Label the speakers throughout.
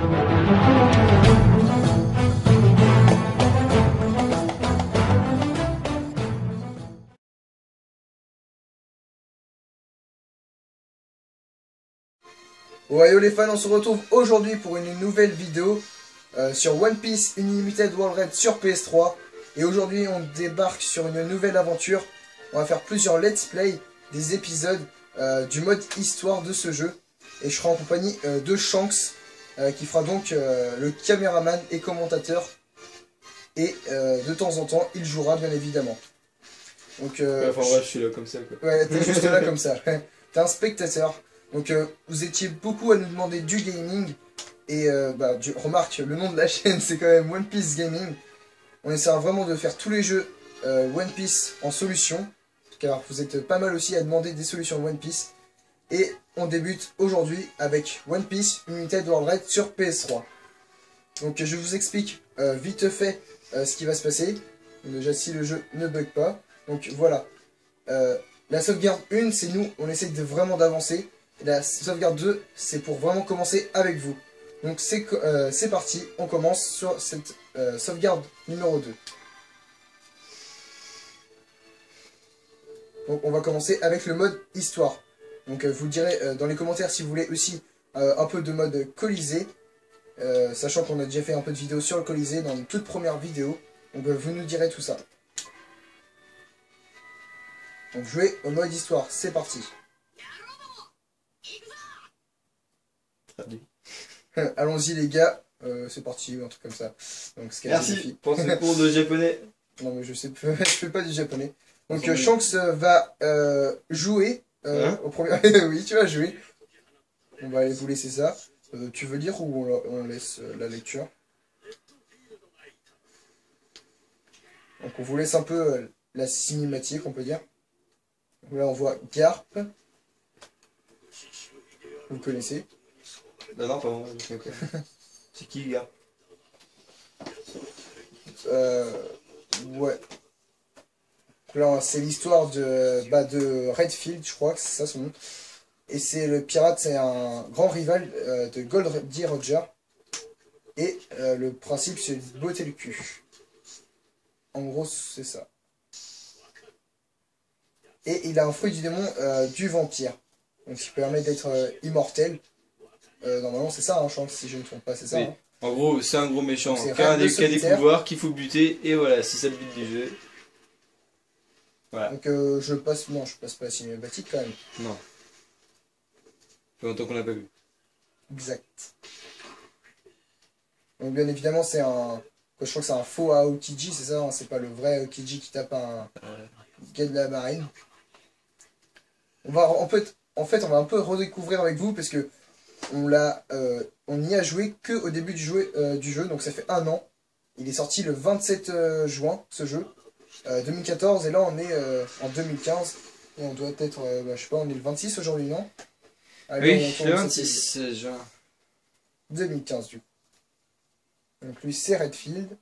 Speaker 1: Ouais yo les fans, on se retrouve aujourd'hui pour une nouvelle vidéo sur One Piece Unlimited World Raid sur PS3. Et aujourd'hui on débarque sur une nouvelle aventure. On va faire plusieurs let's play des épisodes du mode histoire de ce jeu. Et je serai en compagnie de Shanks qui fera donc le caméraman et commentateur. Et de temps en temps il jouera bien évidemment. Donc,
Speaker 2: enfin ouais, je suis là comme ça quoi.
Speaker 1: Ouais, t'es juste là comme ça. T'es un spectateur. Donc vous étiez beaucoup à nous demander du gaming. Et remarque, le nom de la chaîne c'est quand même One Piece Gaming. On essaiera vraiment de faire tous les jeux One Piece en solution. Car vous êtes pas mal aussi à demander des solutions One Piece. Et on débute aujourd'hui avec One Piece Unlimited World Raid sur PS3. Donc je vous explique vite fait ce qui va se passer. Déjà si le jeu ne bug pas. Donc voilà. La sauvegarde 1 c'est nous, on essaye de vraiment d'avancer. La sauvegarde 2, c'est pour vraiment commencer avec vous. Donc c'est parti, on commence sur cette sauvegarde numéro 2. Donc on va commencer avec le mode histoire. Donc vous direz dans les commentaires si vous voulez aussi un peu de mode Colisée. Sachant qu'on a déjà fait un peu de vidéo sur le Colisée dans une toute première vidéo. Donc vous nous direz tout ça. Donc jouer au mode histoire, c'est parti. Allons-y les gars, c'est parti, un truc comme ça. Donc,
Speaker 2: merci pour ce cours de japonais.
Speaker 1: Non mais je fais pas du japonais. Donc Shanks va jouer au premier... Oui, tu vas jouer. On va vous laisser ça. Tu veux lire ou on laisse la lecture? Donc on vous laisse un peu la cinématique, on peut dire. Donc, là on voit Garp. Vous le connaissez?
Speaker 2: Non, pas moi. C'est qui, gars?
Speaker 1: Ouais. Là, c'est l'histoire de Redfield, je crois que c'est ça son nom. Et c'est le pirate, c'est un grand rival de Goldie Roger. Et le principe, c'est de botter le cul. En gros, c'est ça. Et il a un fruit du démon du vampire. Donc, ce qui permet d'être immortel. Normalement c'est ça, hein, je pense, si je ne me trompe pas, c'est ça. Oui. Hein.
Speaker 2: En gros, c'est un gros méchant qui a des pouvoirs qu'il faut buter, et voilà, c'est ça le but du jeu. Voilà.
Speaker 1: Donc je passe pas la cinématique quand même.
Speaker 2: Non. Ça fait longtemps qu'on l'a pas vu. Exact.
Speaker 1: Donc bien évidemment c'est un... Je crois que c'est un faux Aokiji, c'est ça, hein, c'est pas le vrai Aokiji qui tape un gars de la marine. On va en fait on va un peu redécouvrir avec vous parce que on n'y a joué que au début du jeu, donc ça fait un an. Il est sorti le 27 juin, ce jeu, 2014, et là on est en 2015. Et on doit être, je sais pas, on est le 26 aujourd'hui, non?
Speaker 2: Allez, oui, le 26 juin.
Speaker 1: 2015, du coup. Donc lui, c'est Redfield.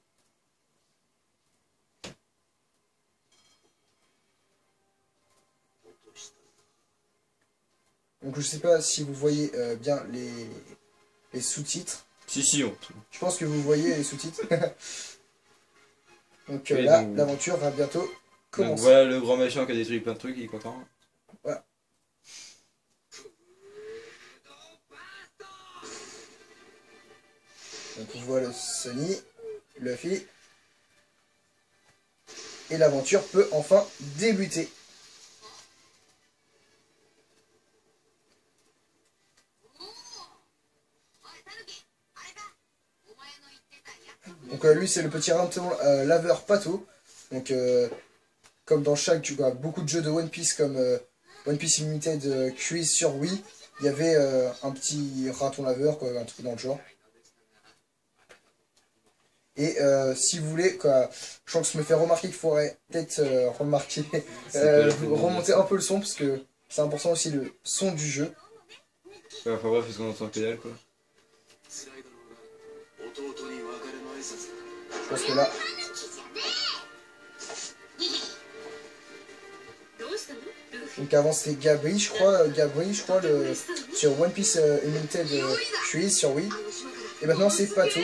Speaker 1: Donc je sais pas si vous voyez bien les sous-titres.
Speaker 2: Si, on...
Speaker 1: Je pense que vous voyez les sous-titres. Donc là, l'aventure va bientôt commencer.
Speaker 2: Donc voilà le grand méchant qui a détruit plein de trucs, il est content.
Speaker 1: Voilà. Donc on voit le Sunny, Luffy. Et l'aventure peut enfin débuter. Donc lui c'est le petit raton laveur Pato. Donc comme dans beaucoup de jeux de One Piece comme One Piece Unlimited Quiz sur Wii, il y avait un petit raton laveur, quoi, un truc dans le genre. Et si vous voulez, Shanks me fait remarquer qu'il faudrait peut-être remonter un peu le son parce que c'est important aussi le son du jeu.
Speaker 2: Ouais, enfin bref, parce qu'on entend le pédale quoi.
Speaker 1: Je pense que là... Donc avant c'était Gabri, je crois, sur One Piece Unlimited Quiz sur Wii. Et maintenant c'est Pato.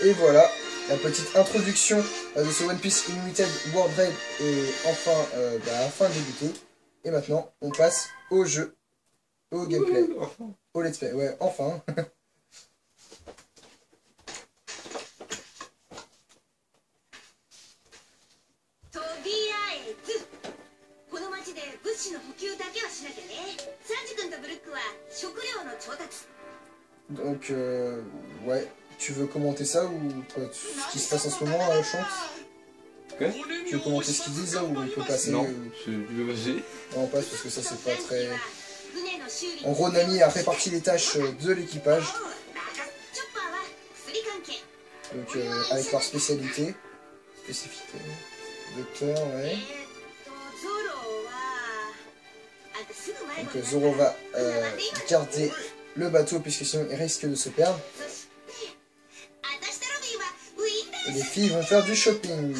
Speaker 1: Et voilà, la petite introduction de ce One Piece Unlimited World Raid est enfin débutée. Et maintenant, on passe au jeu, au gameplay, au let's play. Ouais, enfin. Donc, ouais. Tu veux commenter ça ou quoi, ce qui se passe en ce moment à Shanks?
Speaker 2: Quoi?
Speaker 1: Tu veux commenter ce qu'ils disent là ou on peut passer?
Speaker 2: Non, tu veux passer?
Speaker 1: On passe parce que ça c'est pas très... En gros, Nami a réparti les tâches de l'équipage. Donc avec leur spécialité. Spécificité. Docteur, ouais. Donc Zoro va garder le bateau puisque sinon il risque de se perdre. Et les filles vont faire du shopping.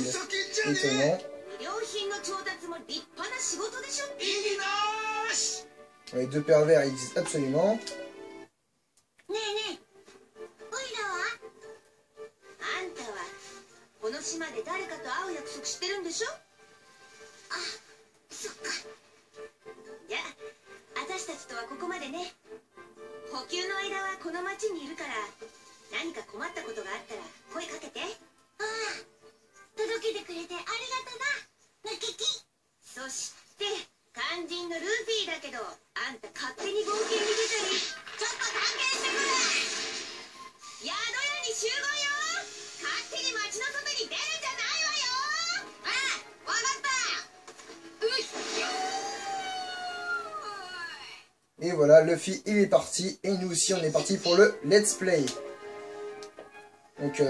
Speaker 1: Étonnant. Les deux pervers ils disent absolument. Et voilà, Luffy il est parti et nous aussi on est parti pour le let's play. Donc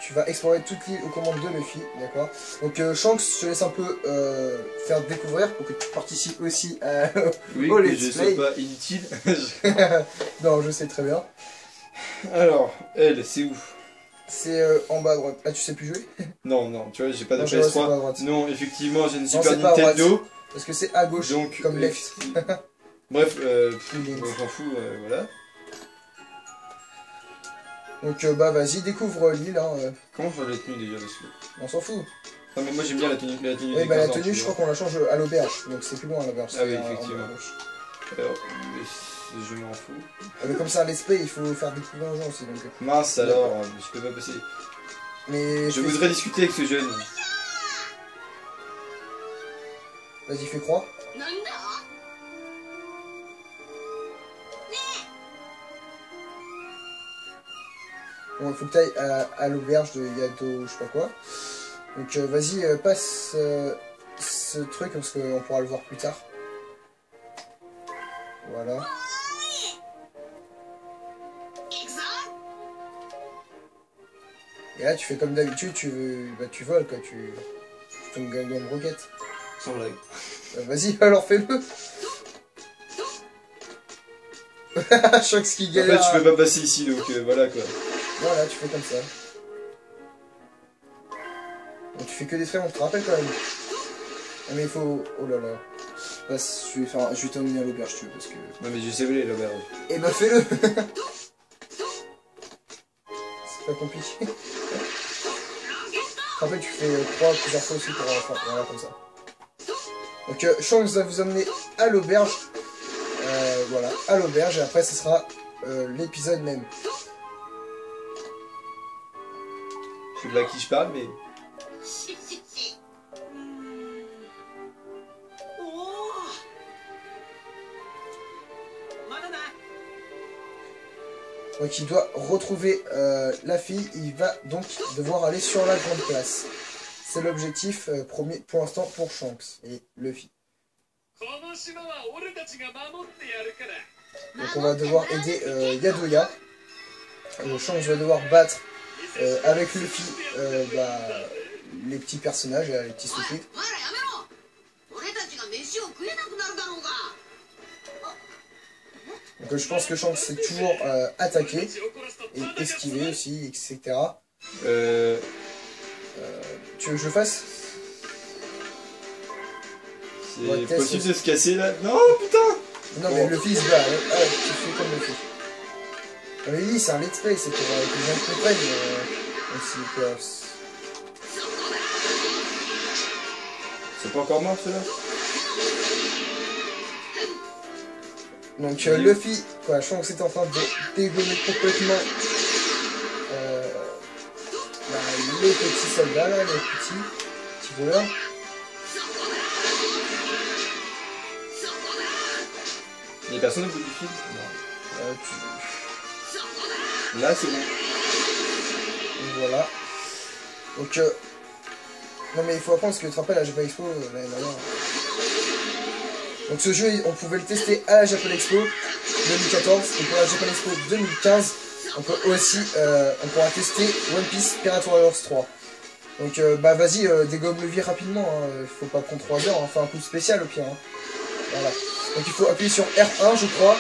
Speaker 1: tu vas explorer toute l'île aux commandes de Luffy, d'accord. Donc Shanks, je te laisse un peu faire découvrir pour que tu participes aussi au let's play.
Speaker 2: Oui, je sois pas inutile.
Speaker 1: Non, je sais très bien.
Speaker 2: Alors, elle, c'est où?
Speaker 1: C'est en bas à droite. Ah, tu sais plus jouer?
Speaker 2: Non, non, tu vois, j'ai pas de PS3. Non, effectivement, j'ai une Super
Speaker 1: Nintendo.
Speaker 2: Nintendo.
Speaker 1: Parce que c'est à gauche, donc, comme left.
Speaker 2: Bref, on s'en fout, voilà.
Speaker 1: Donc bah vas-y, découvre l'île. Hein,
Speaker 2: Comment faire la tenue déjà dessus?
Speaker 1: On s'en fout.
Speaker 2: Non mais moi j'aime bien la tenue.
Speaker 1: Oui, bah la tenue, je crois qu'on la change à l'auberge. Donc c'est plus loin à l'auberge.
Speaker 2: Ah oui, effectivement. Alors, je m'en fous.
Speaker 1: Ah, mais comme ça, let's play, il faut faire découvrir aux gens aussi. Donc...
Speaker 2: Mince alors, je peux pas passer.
Speaker 1: Mais
Speaker 2: je voudrais discuter avec ce jeune.
Speaker 1: Vas-y, fais croix. Bon, il faut que tu ailles à l'auberge de Yado, je sais pas quoi. Donc vas-y, passe ce truc parce qu'on pourra le voir plus tard. Voilà. Et là, tu fais comme d'habitude, tu voles quoi, tu tombes dans une roquette.
Speaker 2: Sans blague.
Speaker 1: Vas-y, alors fais-le. Shanks qui galère.
Speaker 2: En fait, je peux pas passer ici, donc voilà quoi.
Speaker 1: Voilà, tu fais comme ça. Donc tu fais que des traits, on te rappelle quand même. Ah, mais il faut... Oh là là. Je vais t'emmener à l'auberge, tu veux, parce que...
Speaker 2: Non mais je sais voler l'auberge.
Speaker 1: Eh bah fais-le. C'est pas compliqué. Je te rappelle, tu fais 3 plusieurs fois aussi pour voilà, comme ça. Donc Shanks va vous emmener à l'auberge. Voilà, à l'auberge, et après ce sera l'épisode même.
Speaker 2: Je sais pas à qui je parle, mais...
Speaker 1: Donc il doit retrouver la fille, il va donc devoir aller sur la grande place. C'est l'objectif premier pour l'instant pour Shanks et Luffy. Donc on va devoir aider Yadoya. Shanks va devoir battre avec Luffy les petits personnages, les petits soucis. Donc je pense que Shanks c'est toujours attaquer et esquiver aussi, etc. Tu veux que je fasse?
Speaker 2: C'est possible de se casser là? Non, putain!
Speaker 1: Non mais le fils va, tu fais comme le fils. Non mais lui c'est un let's play, c'est pour que les gens comprennent aussi que...
Speaker 2: C'est pas encore mort celui-là?
Speaker 1: Donc Luffy, quoi, Shanks est en train de dégommer complètement les petits soldats là, les petits voleurs.
Speaker 2: Il y a personne au bout du fil? Non. Là c'est bon.
Speaker 1: Voilà. Donc non mais il faut apprendre parce que tu te rappelles à Japan Expo l'année dernière. Donc ce jeu on pouvait le tester à la Japan Expo 2014 et pour la Japan Expo 2015 on peut aussi on pourra tester One Piece Pirate Warriors 3. Donc bah vas-y dégomme le vie rapidement, hein. Faut pas prendre 3 heures, hein. Fais un coup spécial au pire. Hein. Voilà. Donc il faut appuyer sur R1 je crois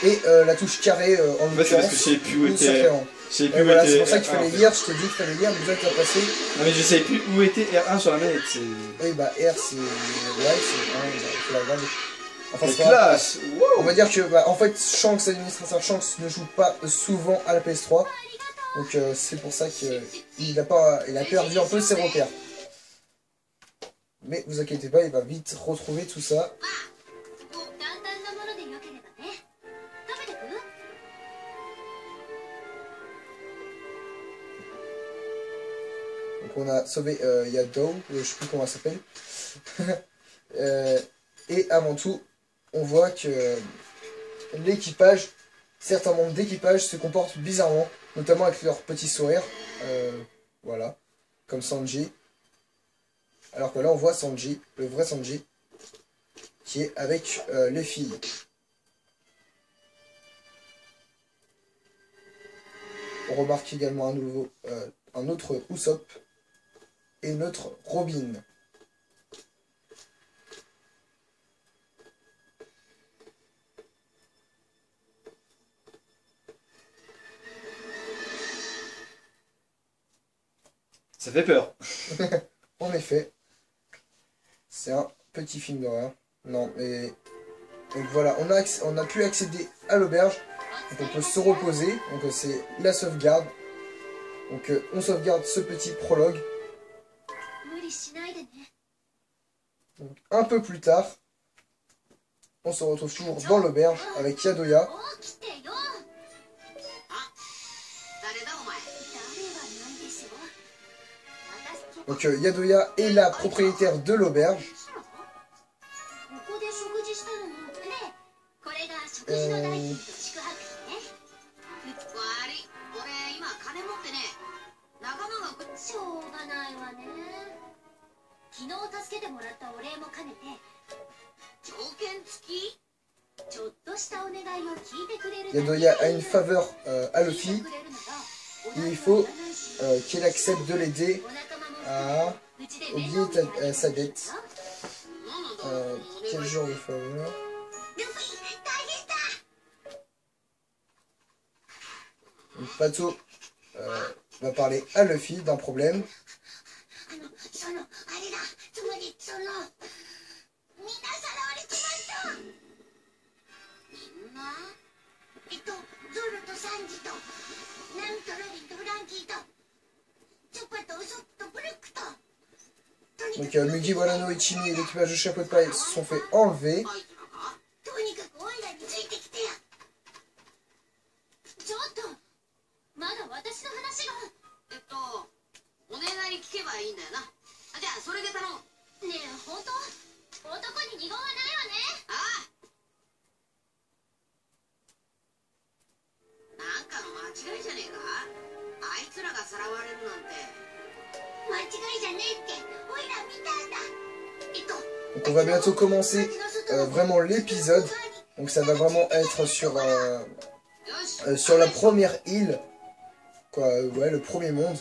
Speaker 1: et la touche carré en l'occurrence.
Speaker 2: Parce que je sais plus où était.
Speaker 1: C'est pour ça qu'il fallait lire, je t'ai dit qu'il fallait lire, mais déjà que t'as passé.
Speaker 2: Non mais je savais plus où était R1 sur la manette.
Speaker 1: Oui bah R c'est la grande.
Speaker 2: Enfin, classe. Wow.
Speaker 1: On va dire que bah, en fait Shanks, l'administrateur Shanks ne joue pas souvent à la PS3. Donc c'est pour ça qu'il a perdu un peu ses repères. Mais vous inquiétez pas, il va vite retrouver tout ça. Donc on a sauvé Yado, je sais plus comment elle s'appelle. Et avant tout, on voit que l'équipage, certains membres d'équipage se comportent bizarrement, notamment avec leur petit sourire. Voilà, comme Sanji. Alors que là on voit Sanji, le vrai Sanji, qui est avec les filles. On remarque également un autre Usopp et notre Robin.
Speaker 2: Ça fait peur.
Speaker 1: En effet, c'est un petit film d'horreur. Non, mais donc voilà, on a pu accéder à l'auberge. Donc on peut se reposer. Donc c'est la sauvegarde. Donc on sauvegarde ce petit prologue. Donc un peu plus tard, on se retrouve toujours dans l'auberge avec Yadoya. Donc Yadoya est la propriétaire de l'auberge. Yadoya a une faveur à Luffy. Il faut qu'il accepte de l'aider à oublier sa dette. Quel genre de faveur? Pato va parler à Luffy d'un problème. Donc Mugi, Walano, Ichimi et l'équipage de Chapeau de Paille se sont fait enlever. Donc on va bientôt commencer vraiment l'épisode. Donc ça va vraiment être sur la première île. Quoi, ouais, le premier monde.